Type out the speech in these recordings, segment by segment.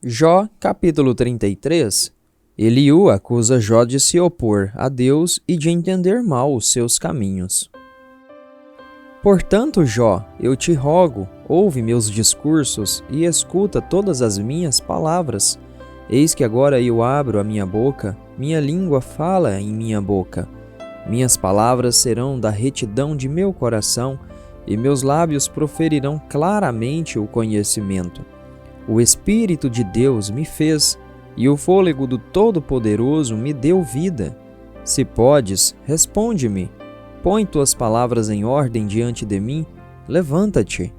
Jó, capítulo 33. Eliú acusa Jó de se opor a Deus e de entender mal os seus caminhos. Portanto, Jó, eu te rogo, ouve meus discursos e escuta todas as minhas palavras. Eis que agora eu abro a minha boca, minha língua fala em minha boca. Minhas palavras serão da retidão de meu coração, e meus lábios proferirão claramente o conhecimento. O Espírito de Deus me fez, e o fôlego do Todo-Poderoso me deu vida. Se podes, responde-me. Põe tuas palavras em ordem diante de mim. Levanta-te.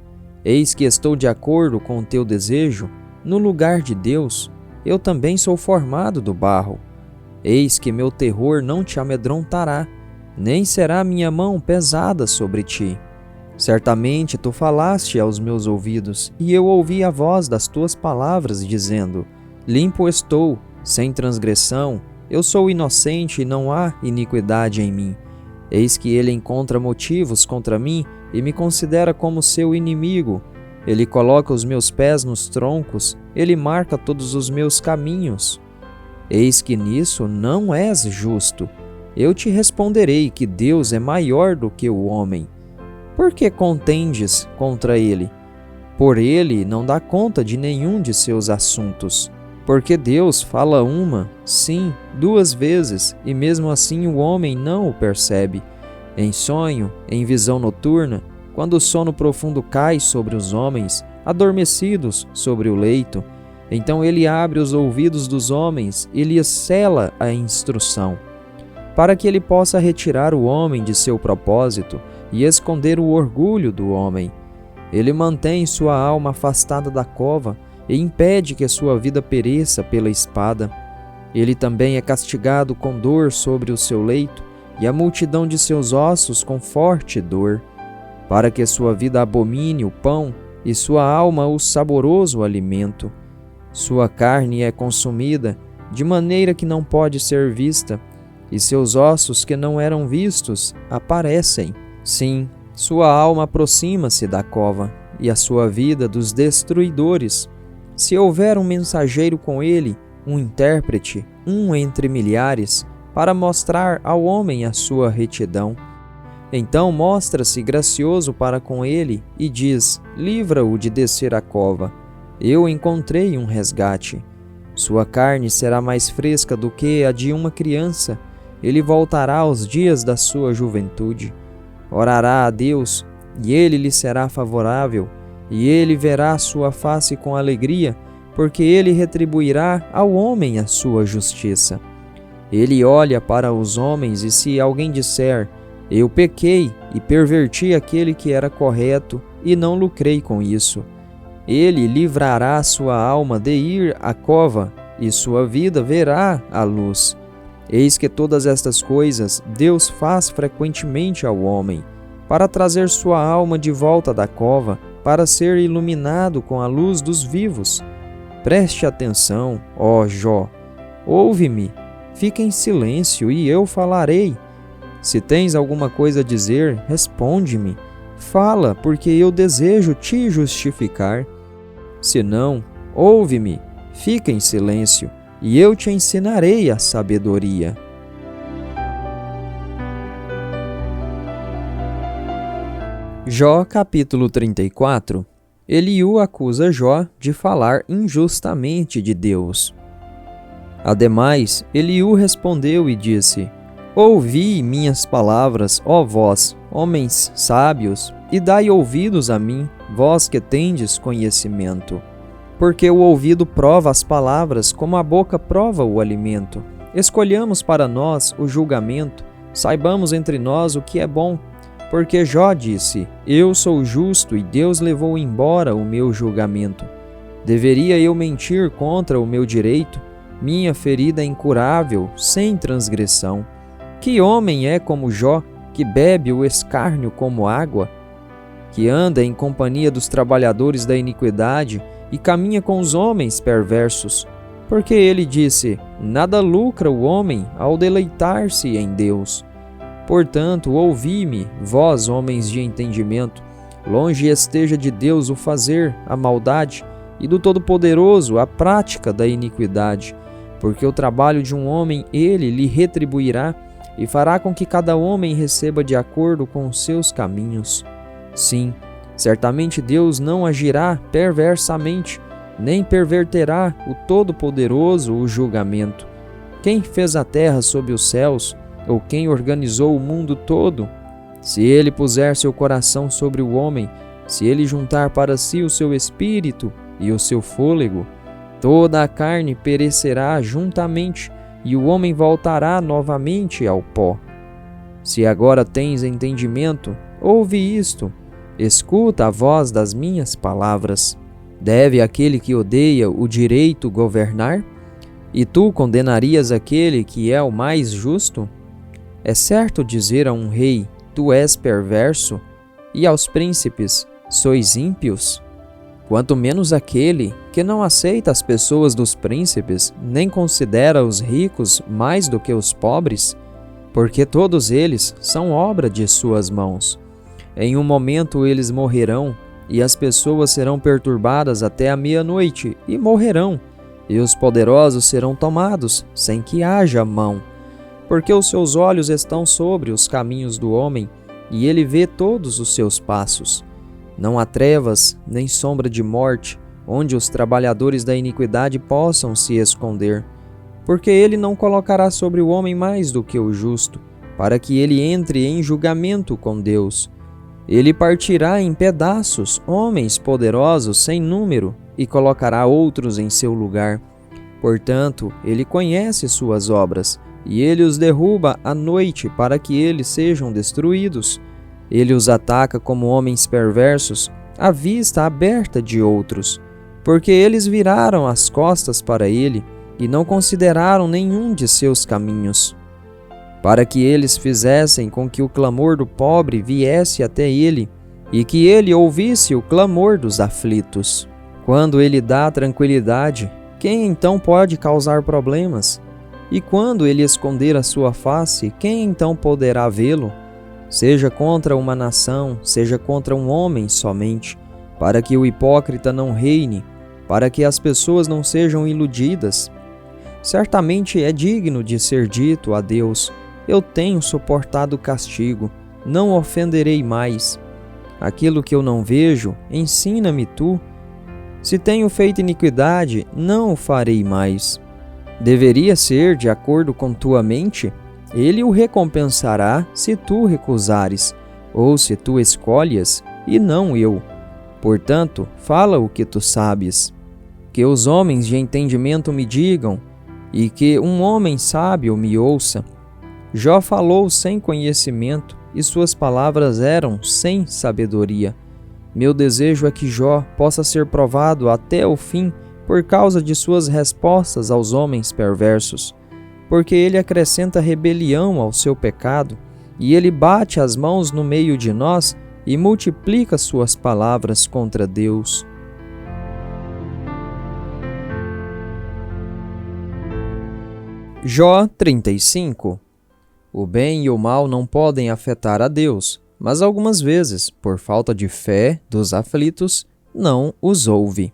Eis que estou de acordo com o teu desejo. No lugar de Deus, eu também sou formado do barro. Eis que meu terror não te amedrontará, nem será minha mão pesada sobre ti. Certamente tu falaste aos meus ouvidos, e eu ouvi a voz das tuas palavras, dizendo: Limpo estou, sem transgressão, eu sou inocente e não há iniquidade em mim. Eis que ele encontra motivos contra mim e me considera como seu inimigo. Ele coloca os meus pés nos troncos, ele marca todos os meus caminhos. Eis que nisso não és justo. Eu te responderei que Deus é maior do que o homem. Por que contendes contra ele? Por ele não dá conta de nenhum de seus assuntos. Porque Deus fala uma, sim, duas vezes, e mesmo assim o homem não o percebe. Em sonho, em visão noturna, quando o sono profundo cai sobre os homens, adormecidos sobre o leito, então ele abre os ouvidos dos homens e lhes cela a instrução, para que ele possa retirar o homem de seu propósito e esconder o orgulho do homem. Ele mantém sua alma afastada da cova e impede que sua vida pereça pela espada. Ele também é castigado com dor sobre o seu leito, e a multidão de seus ossos com forte dor, para que sua vida abomine o pão e sua alma o saboroso alimento. Sua carne é consumida, de maneira que não pode ser vista, e seus ossos que não eram vistos aparecem. Sim, sua alma aproxima-se da cova, e a sua vida dos destruidores. Se houver um mensageiro com ele, um intérprete, um entre milhares, para mostrar ao homem a sua retidão, então mostra-se gracioso para com ele e diz: livra-o de descer a cova. Eu encontrei um resgate. Sua carne será mais fresca do que a de uma criança. Ele voltará aos dias da sua juventude. Orará a Deus, e ele lhe será favorável, e ele verá sua face com alegria, porque ele retribuirá ao homem a sua justiça. Ele olha para os homens, e se alguém disser: eu pequei e perverti aquele que era correto, e não lucrei com isso, ele livrará sua alma de ir à cova, e sua vida verá a luz. Eis que todas estas coisas Deus faz frequentemente ao homem, para trazer sua alma de volta da cova, para ser iluminado com a luz dos vivos. Preste atenção, ó Jó, ouve-me, fica em silêncio e eu falarei. Se tens alguma coisa a dizer, responde-me. Fala, porque eu desejo te justificar. Se não, ouve-me, fica em silêncio, e eu te ensinarei a sabedoria. Jó, capítulo 34. Eliú acusa Jó de falar injustamente de Deus. Ademais, Eliú respondeu e disse: ouvi minhas palavras, ó vós, homens sábios, e dai ouvidos a mim, vós que tendes conhecimento. Porque o ouvido prova as palavras, como a boca prova o alimento. Escolhamos para nós o julgamento, saibamos entre nós o que é bom. Porque Jó disse: eu sou justo e Deus levou embora o meu julgamento. Deveria eu mentir contra o meu direito? Minha ferida é incurável, sem transgressão. Que homem é como Jó, que bebe o escárnio como água? Que anda em companhia dos trabalhadores da iniquidade e caminha com os homens perversos. Porque ele disse: nada lucra o homem ao deleitar-se em Deus. Portanto, ouvi-me, vós, homens de entendimento. Longe esteja de Deus o fazer a maldade, e do Todo-Poderoso a prática da iniquidade, porque o trabalho de um homem ele lhe retribuirá e fará com que cada homem receba de acordo com os seus caminhos. Sim, certamente Deus não agirá perversamente, nem perverterá o Todo-Poderoso o julgamento. Quem fez a terra sob os céus, ou quem organizou o mundo todo? Se ele puser seu coração sobre o homem, se ele juntar para si o seu espírito e o seu fôlego, toda a carne perecerá juntamente, e o homem voltará novamente ao pó. Se agora tens entendimento, ouve isto, escuta a voz das minhas palavras. Deve aquele que odeia o direito governar? E tu condenarias aquele que é o mais justo? É certo dizer a um rei, tu és perverso, e aos príncipes, sois ímpios? Quanto menos aquele que não aceita as pessoas dos príncipes, nem considera os ricos mais do que os pobres, porque todos eles são obra de suas mãos. Em um momento eles morrerão, e as pessoas serão perturbadas até a meia-noite, e morrerão, e os poderosos serão tomados, sem que haja mão. Porque os seus olhos estão sobre os caminhos do homem, e ele vê todos os seus passos. Não há trevas, nem sombra de morte, onde os trabalhadores da iniquidade possam se esconder. Porque ele não colocará sobre o homem mais do que o justo, para que ele entre em julgamento com Deus. Ele partirá em pedaços homens poderosos sem número, e colocará outros em seu lugar. Portanto, ele conhece suas obras, e ele os derruba à noite para que eles sejam destruídos. Ele os ataca como homens perversos, à vista aberta de outros, porque eles viraram as costas para ele e não consideraram nenhum de seus caminhos, para que eles fizessem com que o clamor do pobre viesse até ele e que ele ouvisse o clamor dos aflitos. Quando ele dá tranquilidade, quem então pode causar problemas? E quando ele esconder a sua face, quem então poderá vê-lo? Seja contra uma nação, seja contra um homem somente, para que o hipócrita não reine, para que as pessoas não sejam iludidas. Certamente é digno de ser dito a Deus: eu tenho suportado o castigo, não ofenderei mais. Aquilo que eu não vejo, ensina-me tu. Se tenho feito iniquidade, não o farei mais. Deveria ser de acordo com tua mente? Ele o recompensará se tu recusares, ou se tu escolhas, e não eu. Portanto, fala o que tu sabes. Que os homens de entendimento me digam, e que um homem sábio me ouça. Jó falou sem conhecimento, e suas palavras eram sem sabedoria. Meu desejo é que Jó possa ser provado até o fim por causa de suas respostas aos homens perversos, porque ele acrescenta rebelião ao seu pecado, e ele bate as mãos no meio de nós e multiplica suas palavras contra Deus. Jó 35. O bem e o mal não podem afetar a Deus, mas algumas vezes, por falta de fé dos aflitos, não os ouve.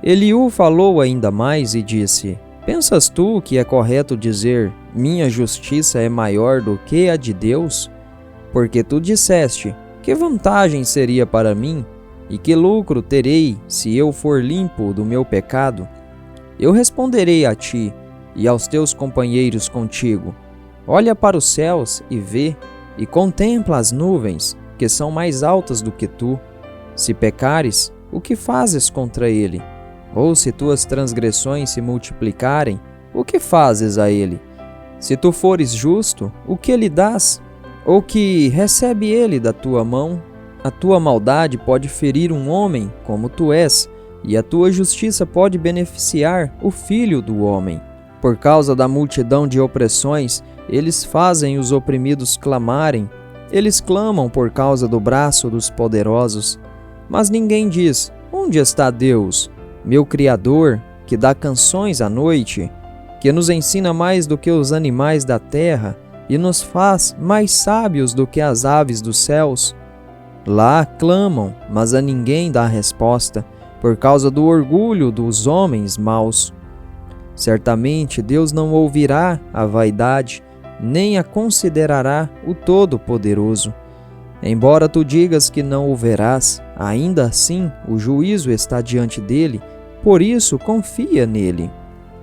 Eliú falou ainda mais e disse: pensas tu que é correto dizer, minha justiça é maior do que a de Deus? Porque tu disseste, que vantagem seria para mim, e que lucro terei se eu for limpo do meu pecado? Eu responderei a ti, e aos teus companheiros contigo: olha para os céus e vê, e contempla as nuvens, que são mais altas do que tu. Se pecares, o que fazes contra ele? Ou se tuas transgressões se multiplicarem, o que fazes a ele? Se tu fores justo, o que lhe dás? Ou que recebe ele da tua mão? A tua maldade pode ferir um homem como tu és, e a tua justiça pode beneficiar o filho do homem. Por causa da multidão de opressões, eles fazem os oprimidos clamarem. Eles clamam por causa do braço dos poderosos. Mas ninguém diz: onde está Deus? Meu Criador, que dá canções à noite, que nos ensina mais do que os animais da terra e nos faz mais sábios do que as aves dos céus. Lá clamam, mas a ninguém dá resposta, por causa do orgulho dos homens maus. Certamente Deus não ouvirá a vaidade, nem a considerará o Todo-Poderoso. Embora tu digas que não o verás, ainda assim o juízo está diante dele, por isso confia nele.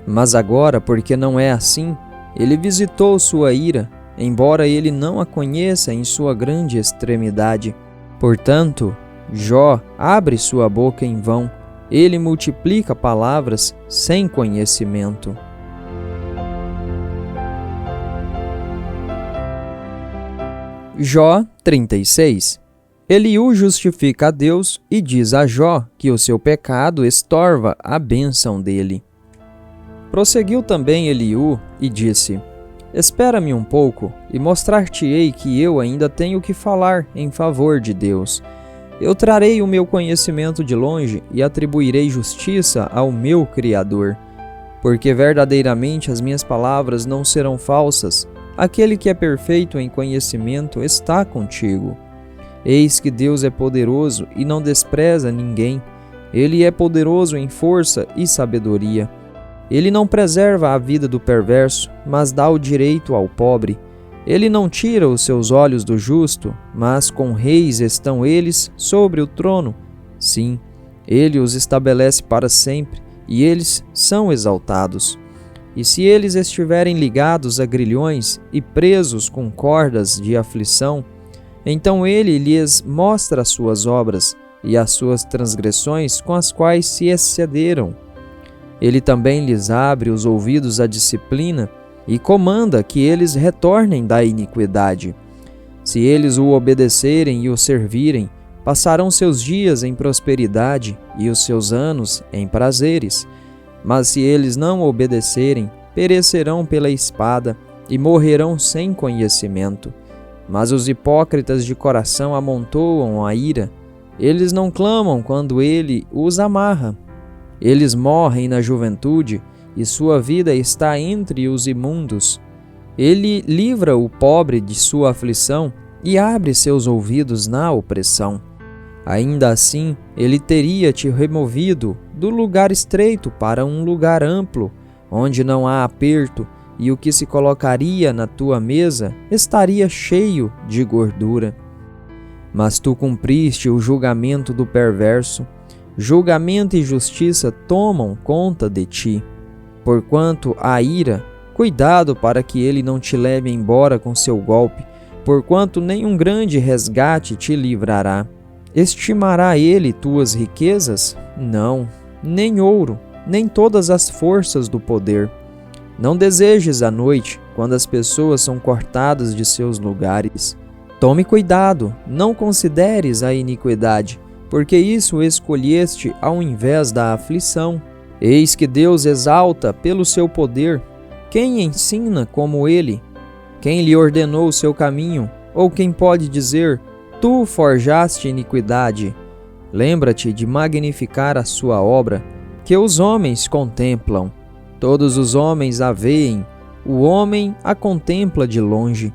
Mas agora, porque não é assim, ele visitou sua ira, embora ele não a conheça em sua grande extremidade. Portanto, Jó abre sua boca em vão, ele multiplica palavras sem conhecimento. Jó 36. Eliú justifica a Deus e diz a Jó que o seu pecado estorva a bênção dele. Prosseguiu também Eliú e disse: Espera-me um pouco e mostrar-te-ei que eu ainda tenho que falar em favor de Deus. Eu trarei o meu conhecimento de longe e atribuirei justiça ao meu Criador. Porque verdadeiramente as minhas palavras não serão falsas. Aquele que é perfeito em conhecimento está contigo. Eis que Deus é poderoso e não despreza ninguém. Ele é poderoso em força e sabedoria. Ele não preserva a vida do perverso, mas dá o direito ao pobre. Ele não tira os seus olhos do justo, mas com reis estão eles sobre o trono. Sim, ele os estabelece para sempre, e eles são exaltados. E se eles estiverem ligados a grilhões e presos com cordas de aflição, então ele lhes mostra as suas obras e as suas transgressões com as quais se excederam. Ele também lhes abre os ouvidos à disciplina e comanda que eles retornem da iniquidade. Se eles o obedecerem e o servirem, passarão seus dias em prosperidade e os seus anos em prazeres. Mas se eles não obedecerem, perecerão pela espada e morrerão sem conhecimento. Mas os hipócritas de coração amontoam a ira. Eles não clamam quando ele os amarra. Eles morrem na juventude e sua vida está entre os imundos. Ele livra o pobre de sua aflição e abre seus ouvidos na opressão. Ainda assim, ele teria te removido do lugar estreito para um lugar amplo, onde não há aperto, e o que se colocaria na tua mesa estaria cheio de gordura. Mas tu cumpriste o julgamento do perverso, julgamento e justiça tomam conta de ti. Porquanto a ira, cuidado para que ele não te leve embora com seu golpe, porquanto nenhum grande resgate te livrará. Estimará ele tuas riquezas? Não, nem ouro, nem todas as forças do poder. Não desejes a noite, quando as pessoas são cortadas de seus lugares. Tome cuidado, não consideres a iniquidade, porque isso escolheste ao invés da aflição. Eis que Deus exalta pelo seu poder. Quem ensina como ele? Quem lhe ordenou o seu caminho? Ou quem pode dizer: Tu forjaste iniquidade? Lembra-te de magnificar a sua obra, que os homens contemplam. Todos os homens a veem, o homem a contempla de longe.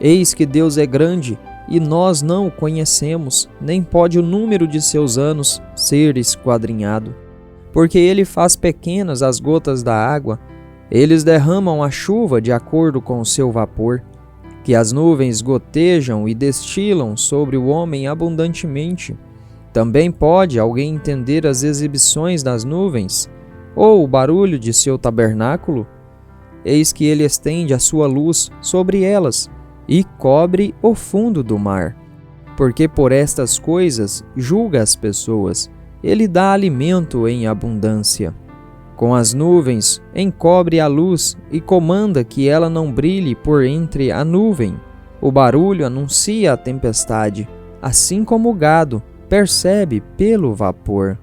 Eis que Deus é grande, e nós não o conhecemos, nem pode o número de seus anos ser esquadrinhado. Porque ele faz pequenas as gotas da água, eles derramam a chuva de acordo com o seu vapor, que as nuvens gotejam e destilam sobre o homem abundantemente. Também pode alguém entender as exibições das nuvens, ou o barulho de seu tabernáculo? Eis que ele estende a sua luz sobre elas, e cobre o fundo do mar. Porque por estas coisas julga as pessoas, ele dá alimento em abundância. Com as nuvens encobre a luz e comanda que ela não brilhe por entre a nuvem. O barulho anuncia a tempestade, assim como o gado percebe pelo vapor.